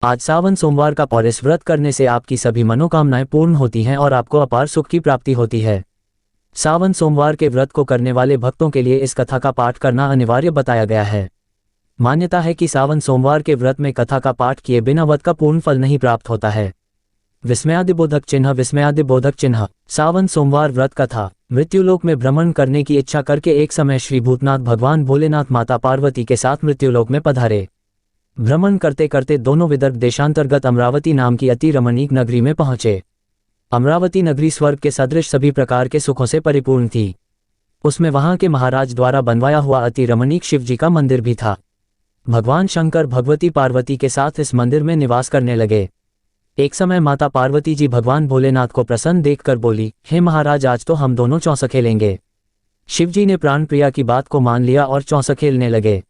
आज सावन सोमवार का और इस व्रत करने से आपकी सभी मनोकामनाएं पूर्ण होती हैं और आपको अपार सुख की प्राप्ति होती है। सावन सोमवार के व्रत को करने वाले भक्तों के लिए इस कथा का पाठ करना अनिवार्य बताया गया है। मान्यता है कि सावन सोमवार के व्रत में कथा का पाठ किए बिना व्रत का पूर्ण फल नहीं प्राप्त होता है। विस्मयादिबोधक चिन्ह। सावन सोमवार व्रत कथा। मृत्युलोक में भ्रमण करने की इच्छा करके एक समय श्री भूतनाथ भगवान भोलेनाथ माता पार्वती के साथ मृत्युलोक में पधारे। भ्रमण करते करते दोनों विदर्भ देशांतर्गत अमरावती नाम की अति रमणीक नगरी में पहुंचे। अमरावती नगरी स्वर्ग के सदृश सभी प्रकार के सुखों से परिपूर्ण थी। उसमें वहां के महाराज द्वारा बनवाया हुआ अति रमणीक शिवजी का मंदिर भी था। भगवान शंकर भगवती पार्वती के साथ इस मंदिर में निवास करने लगे। एक समय माता पार्वती जी भगवान भोलेनाथ को प्रसन्न देखकर बोली, हे महाराज, आज तो हम दोनों चौसा खेलेंगे। शिवजी ने प्राण प्रिया की बात को मान लिया और चौसा खेलने लगे।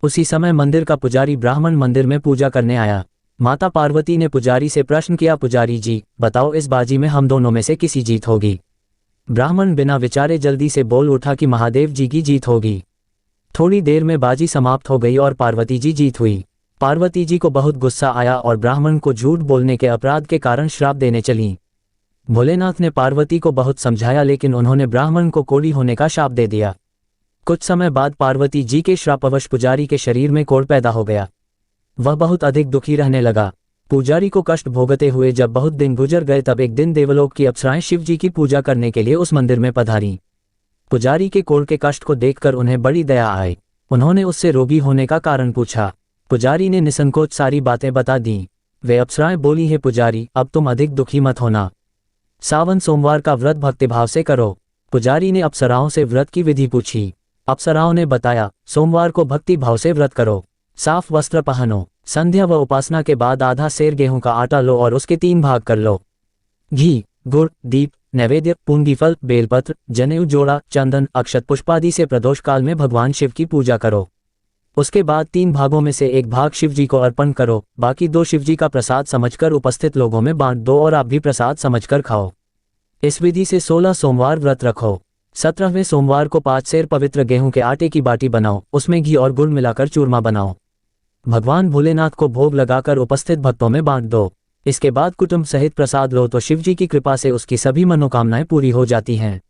उसी समय मंदिर का पुजारी ब्राह्मण मंदिर में पूजा करने आया। माता पार्वती ने पुजारी से प्रश्न किया, पुजारी जी बताओ, इस बाजी में हम दोनों में से किसी जीत होगी? ब्राह्मण बिना विचारे जल्दी से बोल उठा कि महादेव जी की जीत होगी। थोड़ी देर में बाजी समाप्त हो गई और पार्वती जी जीत हुई। पार्वती जी को बहुत गुस्सा आया और ब्राह्मण को झूठ बोलने के अपराध के कारण श्राप देने चलीं। भोलेनाथ ने पार्वती को बहुत समझाया, लेकिन उन्होंने ब्राह्मण को कोढ़ी होने का शाप दे दिया। कुछ समय बाद पार्वती जी के श्रापवश पुजारी के शरीर में कोढ़ पैदा हो गया। वह बहुत अधिक दुखी रहने लगा। पुजारी को कष्ट भोगते हुए जब बहुत दिन गुजर गए, तब एक दिन देवलोक की अप्सराएं शिव जी की पूजा करने के लिए उस मंदिर में पधारी। पुजारी के कोढ़ के कष्ट को देखकर उन्हें बड़ी दया आई। उन्होंने उससे रोगी होने का कारण पूछा। पुजारी ने निसंकोच सारी बातें बता दी। वे अप्सराएं बोली, हे पुजारी, अब तुम अधिक दुखी मत होना। सावन सोमवार का व्रत भक्तिभाव से करो। पुजारी ने अप्सराओं से व्रत की विधि पूछी। अप्सराओं ने बताया, सोमवार को भक्ति भाव से व्रत करो। साफ वस्त्र पहनो। संध्या व उपासना के बाद आधा सेर गेहूं का आटा लो और उसके 3 भाग कर लो। घी, गुड़, दीप, नैवेद्य, पूंगी फल, बेलपत्र, जनेऊ, जोड़ा, चंदन, अक्षत पुष्पादि से प्रदोष काल में भगवान शिव की पूजा करो। उसके बाद 3 भागों में से 1 भाग शिवजी को अर्पण करो। बाकी 2 शिवजी का प्रसाद समझकर उपस्थित लोगों में बांट दो और आप भी प्रसाद समझकर खाओ। इस विधि से 16 सोमवार व्रत रखो। 17वें सोमवार को 5 सेर पवित्र गेहूं के आटे की बाटी बनाओ। उसमें घी और गुड़ मिलाकर चूरमा बनाओ। भगवान भोलेनाथ को भोग लगाकर उपस्थित भक्तों में बांट दो। इसके बाद कुटुंब सहित प्रसाद लो तो शिवजी की कृपा से उसकी सभी मनोकामनाएं पूरी हो जाती हैं।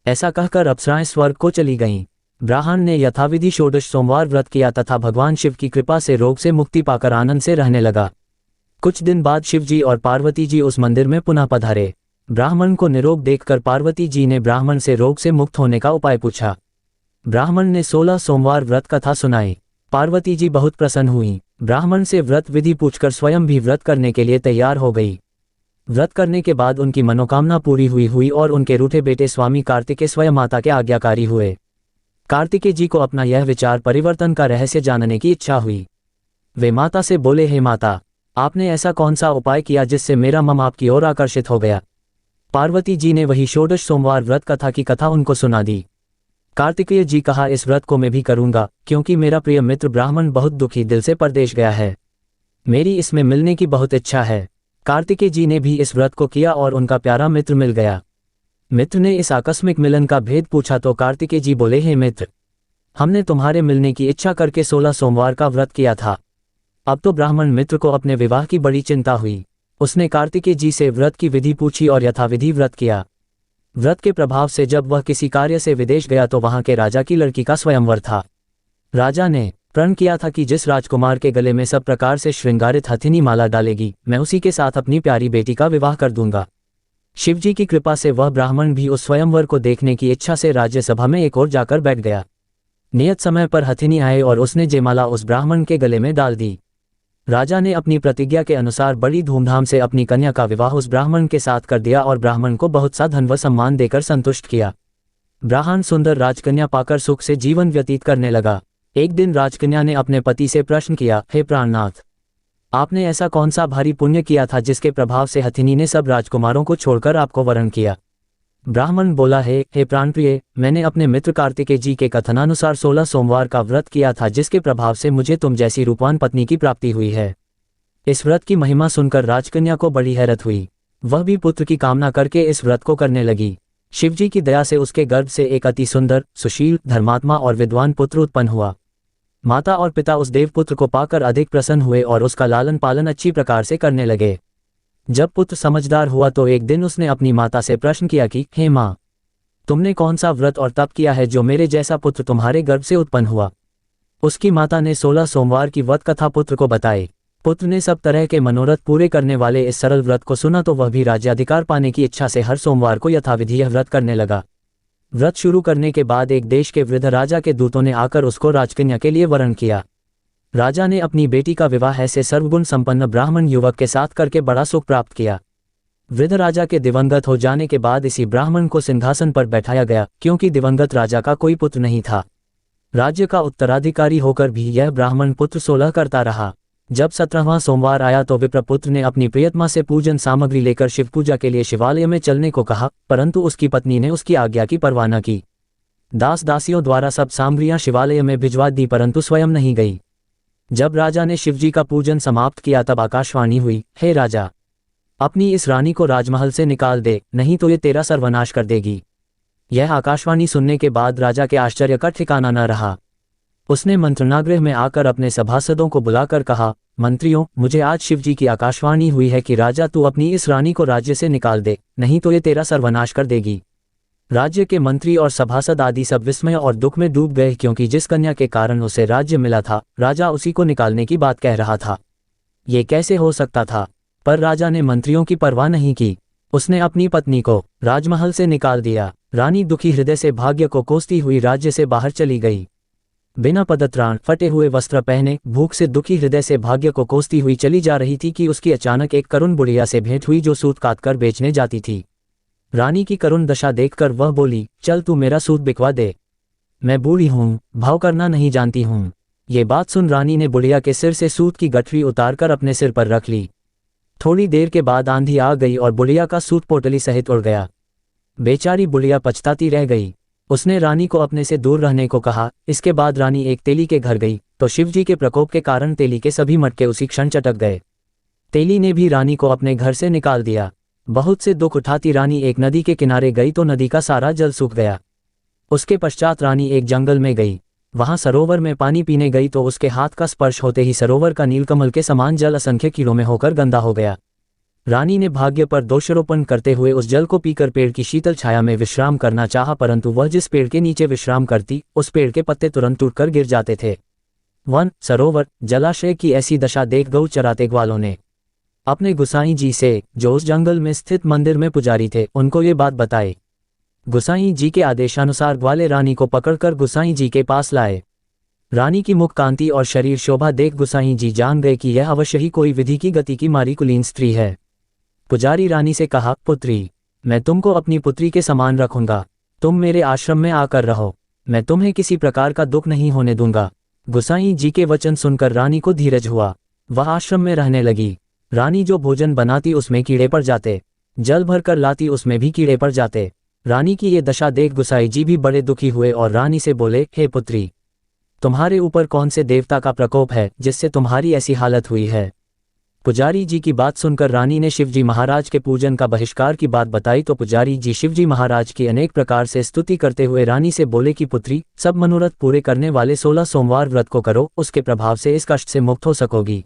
ऐसा कहकर अप्सराएं स्वर्ग को चली गईं। ब्राह्मण ने यथाविधि 16 सोमवार व्रत किया तथा भगवान शिव की कृपा से रोग से मुक्ति पाकर आनंद से रहने लगा। कुछ दिन बाद शिवजी और पार्वती जी उस मंदिर में पुनः पधारे। ब्राह्मण को निरोग देखकर पार्वती जी ने ब्राह्मण से रोग से मुक्त होने का उपाय पूछा। ब्राह्मण ने 16 सोमवार व्रत कथा सुनाई। पार्वती जी बहुत प्रसन्न हुई। ब्राह्मण से व्रत विधि पूछकर स्वयं भी व्रत करने के लिए तैयार हो गई। व्रत करने के बाद उनकी मनोकामना पूरी हुई और उनके रूठे बेटे स्वामी कार्तिकेय स्वयं माता के आज्ञाकारी हुए। कार्तिकेय जी को अपना यह विचार परिवर्तन का रहस्य जानने की इच्छा हुई। वे माता से बोले, हे माता, आपने ऐसा कौन सा उपाय किया जिससे मेरा मन आपकी ओर आकर्षित हो गया? पार्वती जी ने वही 16 सोमवार व्रत कथा की कथा उनको सुना दी। कार्तिकेय जी कहा, इस व्रत को मैं भी करूंगा, क्योंकि मेरा प्रिय मित्र ब्राह्मण बहुत दुखी दिल से परदेश गया है। मेरी इसमें मिलने की बहुत इच्छा है। कार्तिकेय जी ने भी इस व्रत को किया और उनका प्यारा मित्र मिल गया। मित्र ने इस आकस्मिक मिलन का भेद पूछा तो कार्तिकेय जी बोले, हे मित्र, हमने तुम्हारे मिलने की इच्छा करके 16 सोमवार का व्रत किया था। अब तो ब्राह्मण मित्र को अपने विवाह की बड़ी चिंता हुई। उसने कार्तिकेय जी से व्रत की विधि पूछी और यथाविधि व्रत किया। व्रत के प्रभाव से जब वह किसी कार्य से विदेश गया तो वहां के राजा की लड़की का स्वयंवर था। राजा ने प्रण किया था कि जिस राजकुमार के गले में सब प्रकार से श्रृंगारित हथिनी माला डालेगी, मैं उसी के साथ अपनी प्यारी बेटी का विवाह कर दूंगा। शिवजी की कृपा से वह ब्राह्मण भी उस स्वयंवर को देखने की इच्छा से राज्यसभा में एक ओर जाकर बैठ गया। नियत समय पर हथिनी आए और उसने जयमाला उस ब्राह्मण के गले में डाल दी। राजा ने अपनी प्रतिज्ञा के अनुसार बड़ी धूमधाम से अपनी कन्या का विवाह उस ब्राह्मण के साथ कर दिया और ब्राह्मण को बहुत सा धन व सम्मान देकर संतुष्ट किया। ब्राह्मण सुंदर राजकन्या पाकर सुख से जीवन व्यतीत करने लगा। एक दिन राजकन्या ने अपने पति से प्रश्न किया, हे प्राणनाथ, आपने ऐसा कौन सा भारी पुण्य किया था जिसके प्रभाव से हथिनी ने सब राजकुमारों को छोड़कर आपको वरण किया? ब्राह्मण बोला, हे प्राणप्रिय, मैंने अपने मित्र कार्तिकेय जी के कथनानुसार 16 सोमवार का व्रत किया था, जिसके प्रभाव से मुझे तुम जैसी रूपवान पत्नी की प्राप्ति हुई है। इस व्रत की महिमा सुनकर राजकन्या को बड़ी हैरत हुई। वह भी पुत्र की कामना करके इस व्रत को करने लगी। शिवजी की दया से उसके गर्भ से एक अति सुंदर, सुशील, धर्मात्मा और विद्वान पुत्र उत्पन्न हुआ। माता और पिता उस देवपुत्र को पाकर अधिक प्रसन्न हुए और उसका लालन पालन अच्छी प्रकार से करने लगे। जब पुत्र समझदार हुआ तो एक दिन उसने अपनी माता से प्रश्न किया कि हे माँ, तुमने कौन सा व्रत और तप किया है जो मेरे जैसा पुत्र तुम्हारे गर्भ से उत्पन्न हुआ। उसकी माता ने 16 सोमवार की व्रत कथा पुत्र को बताई। पुत्र ने सब तरह के मनोरथ पूरे करने वाले इस सरल व्रत को सुना तो वह भी राज्याधिकार पाने की इच्छा से हर सोमवार को यथाविधि यह व्रत करने लगा। व्रत शुरू करने के बाद एक देश के वृद्ध राजा के दूतों ने आकर उसको राजकन्या के लिए वरण किया। राजा ने अपनी बेटी का विवाह ऐसे सर्वगुण संपन्न ब्राह्मण युवक के साथ करके बड़ा सुख प्राप्त किया। वृद्ध राजा के दिवंगत हो जाने के बाद इसी ब्राह्मण को सिंहासन पर बैठाया गया, क्योंकि दिवंगत राजा का कोई पुत्र नहीं था। राज्य का उत्तराधिकारी होकर भी यह ब्राह्मण पुत्र 16 करता रहा। जब 17वां सोमवार आया तो विप्रपुत्र ने अपनी प्रियतमा से पूजन सामग्री लेकर शिव पूजा के लिए शिवालय में चलने को कहा, परंतु उसकी पत्नी ने उसकी आज्ञा की परवाह न की। दास दासियों द्वारा सब सामग्रियां शिवालय में भिजवा दी परंतु स्वयं नहीं गई। जब राजा ने शिवजी का पूजन समाप्त किया तब आकाशवाणी हुई, हे राजा, अपनी इस रानी को राजमहल से निकाल दे, नहीं तो ये तेरा सर्वनाश कर देगी। यह आकाशवाणी सुनने के बाद राजा के आश्चर्य का ठिकाना न रहा। उसने मंत्रणागृह में आकर अपने सभासदों को बुलाकर कहा, मंत्रियों, मुझे आज शिवजी की आकाशवाणी हुई है कि राजा तू अपनी इस रानी को राज्य से निकाल दे, नहीं तो ये तेरा सर्वनाश कर देगी। राज्य के मंत्री और सभासद आदि सब विस्मय और दुख में डूब गए, क्योंकि जिस कन्या के कारण उसे राज्य मिला था राजा उसी को निकालने की बात कह रहा था। ये कैसे हो सकता था? पर राजा ने मंत्रियों की परवाह नहीं की। उसने अपनी पत्नी को राजमहल से निकाल दिया। रानी दुखी हृदय से भाग्य को कोसती हुई राज्य से बाहर चली गई। बिना पदत्राण, फटे हुए वस्त्र पहने, भूख से दुखी हृदय से भाग्य को कोसती हुई चली जा रही थी कि उसकी अचानक एक करुण बुढ़िया से भेंट हुई जो सूत काटकर बेचने जाती थी। रानी की करुण दशा देखकर वह बोली, चल तू मेरा सूत बिकवा दे, मैं बूढ़ी हूँ, भाव करना नहीं जानती हूँ। ये बात सुन रानी ने बुढ़िया के सिर से सूत की गठरी उतारकर अपने सिर पर रख ली। थोड़ी देर के बाद आंधी आ गई और बुढ़िया का सूत पोटली सहित उड़ गया। बेचारी बुढ़िया पछताती रह गई। उसने रानी को अपने से दूर रहने को कहा। इसके बाद रानी एक तेली के घर गई तो शिवजी के प्रकोप के कारण तेली के सभी मटके उसी क्षण चटक गए। तेली ने भी रानी को अपने घर से निकाल दिया। बहुत से दुख उठाती रानी एक नदी के किनारे गई तो नदी का सारा जल सूख गया। उसके पश्चात रानी एक जंगल में गई। वहां सरोवर में पानी पीने गई तो उसके हाथ का स्पर्श होते ही सरोवर का नीलकमल के समान जल असंख्य कीड़ों में होकर गंदा हो गया। रानी ने भाग्य पर दोषारोपण करते हुए उस जल को पीकर पेड़ की शीतल छाया में विश्राम करना चाहा, परंतु वह जिस पेड़ के नीचे विश्राम करती उस पेड़ के पत्ते तुरंत टूटकर गिर जाते थे। वन, सरोवर, जलाशय की ऐसी दशा देख गौ चराते ग्वालों ने अपने गुसाई जी से, जो उस जंगल में स्थित मंदिर में पुजारी थे, उनको ये बात बताई। गुसाई जी के आदेशानुसार ग्वाले रानी को पकड़कर गुसाई जी के पास लाए। रानी की मुख कांति और शरीर शोभा देख गुसाई जी जान गए कि यह अवश्य ही कोई विधि की गति की मारी कुलीन स्त्री है। पुजारी रानी से कहा, पुत्री, मैं तुमको अपनी पुत्री के समान रखूंगा, तुम मेरे आश्रम में आकर रहो, मैं तुम्हें किसी प्रकार का दुख नहीं होने दूंगा। गुसाई जी के वचन सुनकर रानी को धीरज हुआ। वह आश्रम में रहने लगी। रानी जो भोजन बनाती उसमें कीड़े पड़ जाते, जल भर कर लाती उसमें भी कीड़े पड़ जाते। रानी की ये दशा देख गुसाई जी भी बड़े दुखी हुए और रानी से बोले, हे पुत्री, तुम्हारे ऊपर कौन से देवता का प्रकोप है जिससे तुम्हारी ऐसी हालत हुई है? पुजारी जी की बात सुनकर रानी ने शिवजी महाराज के पूजन का बहिष्कार की बात बताई तो पुजारी जी शिवजी महाराज की अनेक प्रकार से स्तुति करते हुए रानी से बोले कि पुत्री, सब मनोरथ पूरे करने वाले 16 सोमवार व्रत को करो, उसके प्रभाव से इस कष्ट से मुक्त हो सकोगी।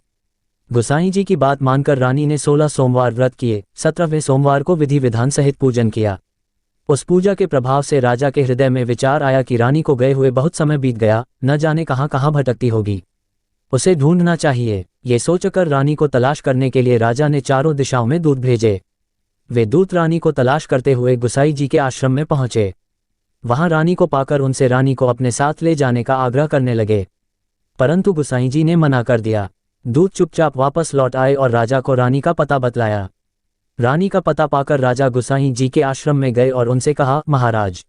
गुसाई जी की बात मानकर रानी ने 16 सोमवार व्रत किए। 17वें सोमवार को विधि विधान सहित पूजन किया। उस पूजा के प्रभाव से राजा के हृदय में विचार आया कि रानी को गए हुए बहुत समय बीत गया, न जाने कहाँ कहाँ भटकती होगी, उसे ढूंढना चाहिए। ये सोचकर रानी को तलाश करने के लिए राजा ने चारों दिशाओं में दूत भेजे। वे दूत रानी को तलाश करते हुए गुसाई जी के आश्रम में पहुंचे। वहां रानी को पाकर उनसे रानी को अपने साथ ले जाने का आग्रह करने लगे, परंतु गुसाई जी ने मना कर दिया। दूत चुपचाप वापस लौट आए और राजा को रानी का पता बतलाया। रानी का पता पाकर राजा गुसाई जी के आश्रम में गए और उनसे कहा, महाराज,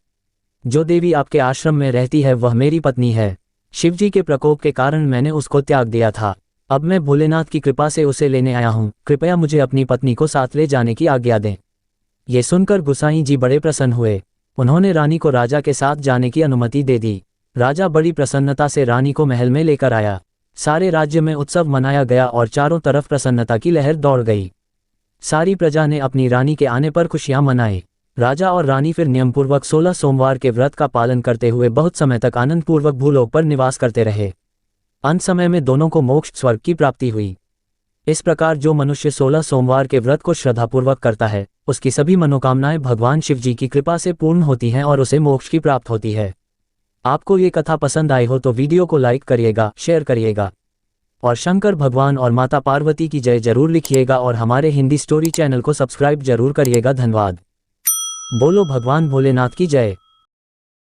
जो देवी आपके आश्रम में रहती है वह मेरी पत्नी है। शिवजी के प्रकोप के कारण मैंने उसको त्याग दिया था। अब मैं भोलेनाथ की कृपा से उसे लेने आया हूँ। कृपया मुझे अपनी पत्नी को साथ ले जाने की आज्ञा दें। ये सुनकर गुसाई जी बड़े प्रसन्न हुए। उन्होंने रानी को राजा के साथ जाने की अनुमति दे दी। राजा बड़ी प्रसन्नता से रानी को महल में लेकर आया। सारे राज्य में उत्सव मनाया गया और चारों तरफ प्रसन्नता की लहर दौड़ गई। सारी प्रजा ने अपनी रानी के आने पर खुशियां मनाई। राजा और रानी फिर नियमपूर्वक 16 सोमवार के व्रत का पालन करते हुए बहुत समय तक आनंदपूर्वक भूलोक पर निवास करते रहे। अंत समय में दोनों को मोक्ष स्वर्ग की प्राप्ति हुई। इस प्रकार जो मनुष्य 16 सोमवार के व्रत को श्रद्धापूर्वक करता है, उसकी सभी मनोकामनाएं भगवान शिव जी की कृपा से पूर्ण होती हैं और उसे मोक्ष की प्राप्त होती है। आपको ये कथा पसंद आई हो तो वीडियो को लाइक करिएगा, शेयर करिएगा और शंकर भगवान और माता पार्वती की जय जरूर लिखिएगा और हमारे हिंदी स्टोरी चैनल को सब्सक्राइब जरूर करिएगा। धन्यवाद। बोलो भगवान भोलेनाथ की जय।